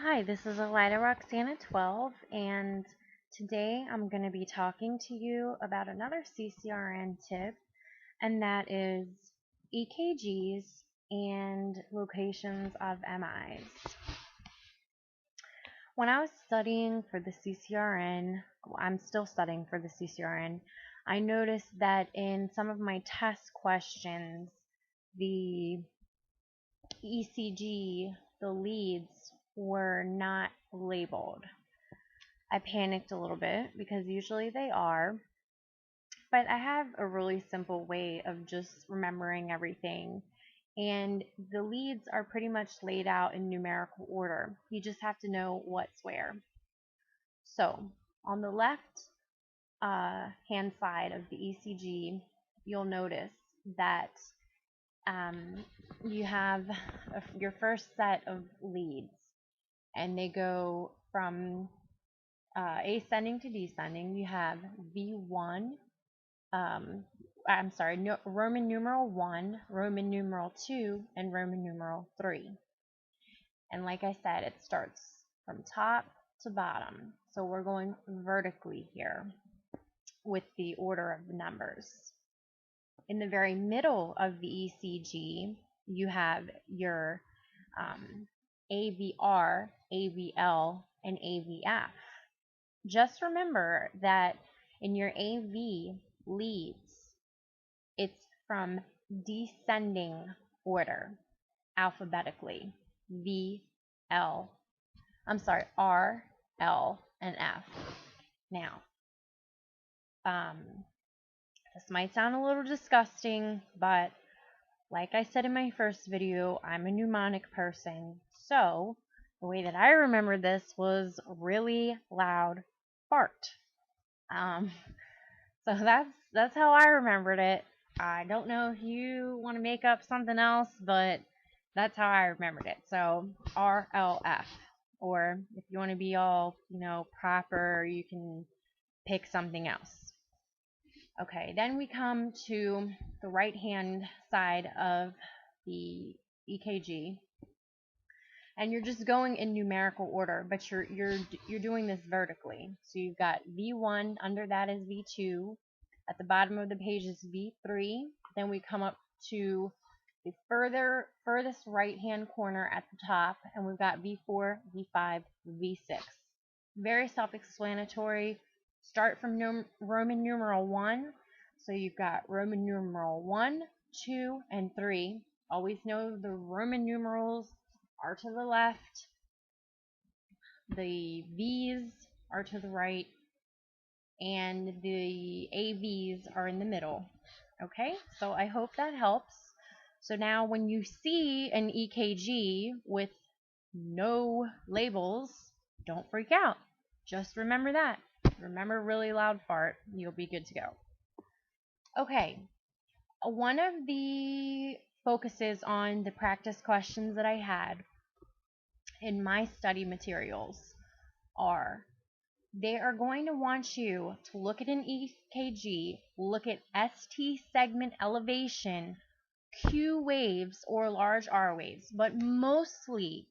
Hi, this is Elida Roxana 12, and today I'm going to be talking to you about another CCRN tip, and that is EKGs and locations of MIs. When I was studying for the CCRN, I'm still studying for the CCRN, I noticed that in some of my test questions, the ECG, the leads, were not labeled. I panicked a little bit because usually they are, but I have a really simple way of just remembering everything. And the leads are pretty much laid out in numerical order. You just have to know what's where. So on the left hand side of the ECG, you'll notice that you have your first set of leads, and they go from ascending to descending. You have V1, Roman numeral 1, Roman numeral 2, and Roman numeral 3. And like I said, it starts from top to bottom. So we're going vertically here with the order of the numbers. In the very middle of the ECG, you have your AVR, AVL, and AVF. Just remember that in your AV leads, it's from descending order alphabetically. R, L, and F. Now, this might sound a little disgusting, but like I said in my first video, I'm a mnemonic person, so the way that I remember this was really loud fart. So that's how I remembered it. I don't know if you want to make up something else, but that's how I remembered it. So RLF, or if you want to be all, proper, you can pick something else. Okay, then we come to the right hand side of the EKG, and you're just going in numerical order, but you're doing this vertically. So you've got V1, under that is V2, at the bottom of the page is V3, then we come up to the furthest right hand corner at the top, and we've got V4, V5, V6. Very self-explanatory. Start from Roman numeral 1. So you've got Roman numeral 1, 2, and 3. Always know the Roman numerals are to the left. The V's are to the right. And the AVs are in the middle. Okay, so I hope that helps. So now when you see an EKG with no labels, don't freak out. Just remember that. Remember really loud fart. You'll be good to go. Okay, one of the focuses on the practice questions that I had in my study materials are, they are going to want you to look at an EKG, look at ST segment elevation, Q waves, or large R waves, but mostly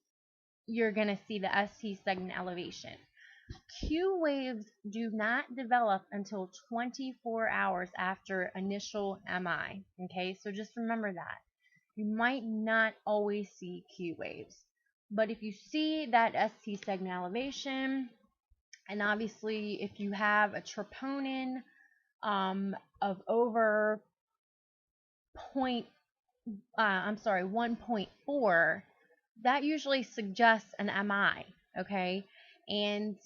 you're going to see the ST segment elevation. Q waves do not develop until 24 hours after initial MI. Okay, so just remember that. You might not always see Q waves, but if you see that ST segment elevation, and obviously if you have a troponin of over 1.4, that usually suggests an MI. Okay, and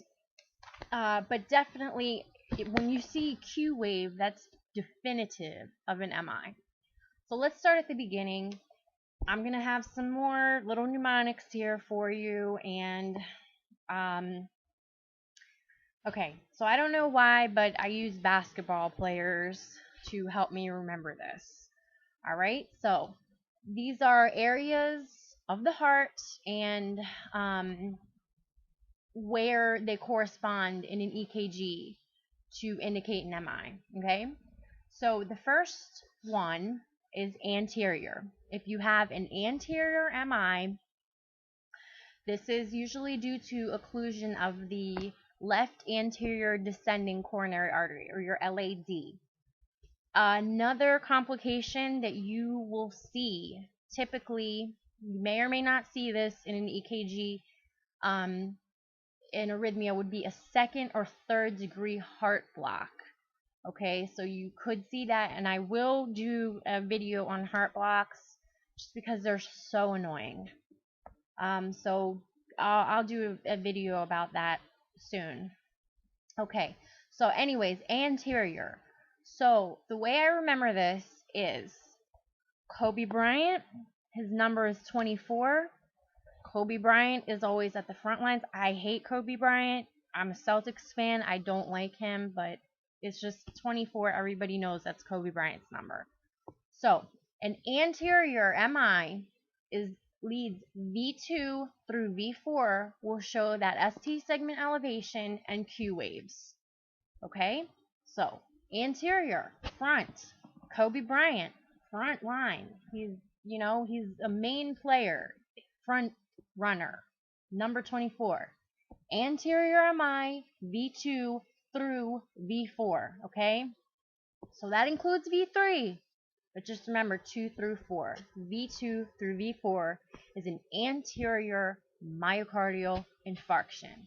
but definitely when you see Q wave, that's definitive of an MI. So let's start at the beginning. I'm going to have some more little mnemonics here for you, and okay, so I don't know why, but I use basketball players to help me remember this. Alright, so these are areas of the heart and where they correspond in an EKG to indicate an MI. Okay, so the first one is anterior. If you have an anterior MI, This is usually due to occlusion of the left anterior descending coronary artery, or your LAD. Another complication that you will see, typically, you may or may not see this in an EKG, in arrhythmia, would be a second or third degree heart block. Okay, so you could see that, and I will do a video on heart blocks just because they're so annoying. So I'll do a video about that soon. Okay, so anyways, anterior. So the way I remember this is Kobe Bryant, his number is 24. Kobe Bryant is always at the front lines. I hate Kobe Bryant. I'm a Celtics fan. I don't like him, but it's just 24. Everybody knows that's Kobe Bryant's number. So an anterior MI leads V2 through V4 will show that ST segment elevation and Q waves. Okay, so anterior, front, Kobe Bryant, front line. He's a main player, front runner, number 24. Anterior MI, V2 through V4, okay? So that includes V3, but just remember 2 through 4. V2 through V4 is an anterior myocardial infarction.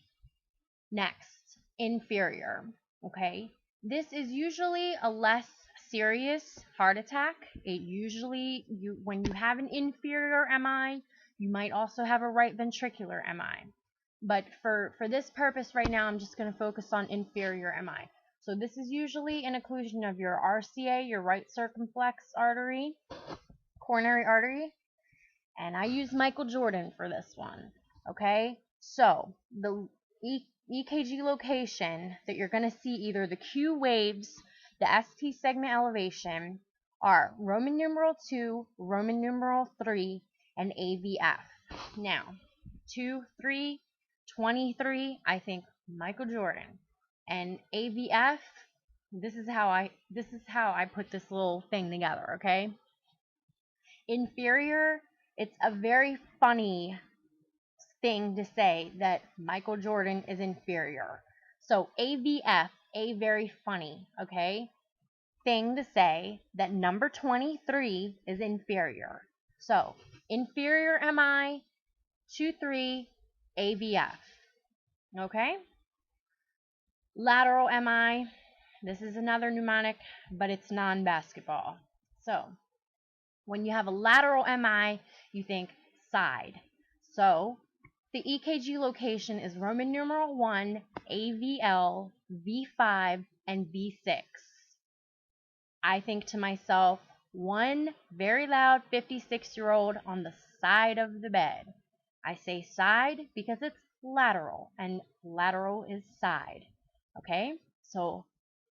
Next, inferior, okay? This is usually a less serious heart attack. It usually, when you have an inferior MI, you might also have a right ventricular MI. But for this purpose right now, I'm just going to focus on inferior MI. So this is usually an occlusion of your RCA, your right circumflex artery, coronary artery. And I use Michael Jordan for this one, okay? So the EKG location that you're going to see either the Q waves, the ST segment elevation, are Roman numeral 2, Roman numeral 3, and AVF. Now, 2, 3, 23, I think Michael Jordan. And AVF, this is how I put this little thing together, okay? Inferior, it's a very funny thing to say that Michael Jordan is inferior. So AVF, a very funny, okay, thing to say that number 23 is inferior. So inferior MI, 2-3, AVF. Okay? Lateral MI, this is another mnemonic, but it's non-basketball. So when you have a lateral MI, you think side. So the EKG location is Roman numeral 1, AVL, V5, and V6. I think to myself, one very loud 56-year-old on the side of the bed. I say side because it's lateral, and lateral is side. Okay? So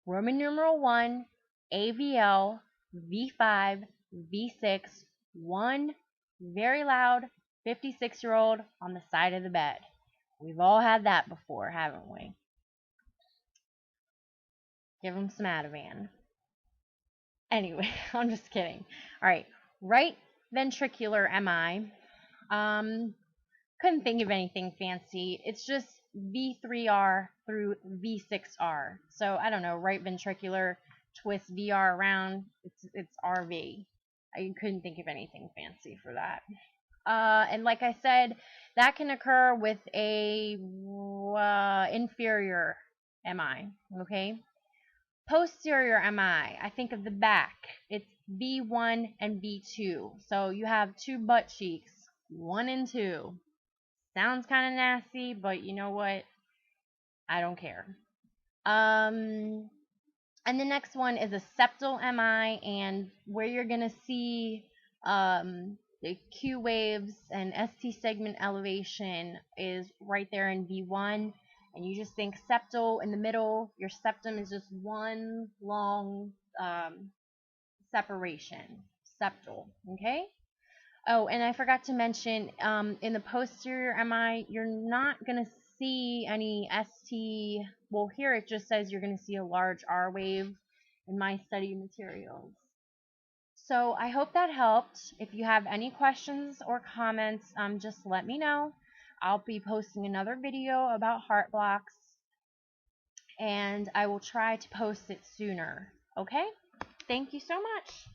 Roman numeral 1, AVL, V5, V6, one very loud 56-year-old on the side of the bed. We've all had that before, haven't we? Give them some Ativan. Anyway, I'm just kidding. All right, right ventricular MI. Couldn't think of anything fancy. It's just V3R through V6R. So I don't know, right ventricular, twist VR around. It's RV. I couldn't think of anything fancy for that. And like I said, that can occur with a inferior MI. Okay. Posterior MI, I think of the back. It's V1 and V2. So you have two butt cheeks, 1 and 2. Sounds kind of nasty, but you know what? I don't care. And the next one is a septal MI, and where you're going to see the Q waves and ST segment elevation is right there in V1. And you just think septal in the middle. Your septum is just one long separation. Septal, okay? Oh, and I forgot to mention, in the posterior MI, you're not going to see any ST. Well, here it just says you're going to see a large R wave in my study materials. So I hope that helped. If you have any questions or comments, just let me know. I'll be posting another video about heart blocks, and I will try to post it sooner. Okay? Thank you so much.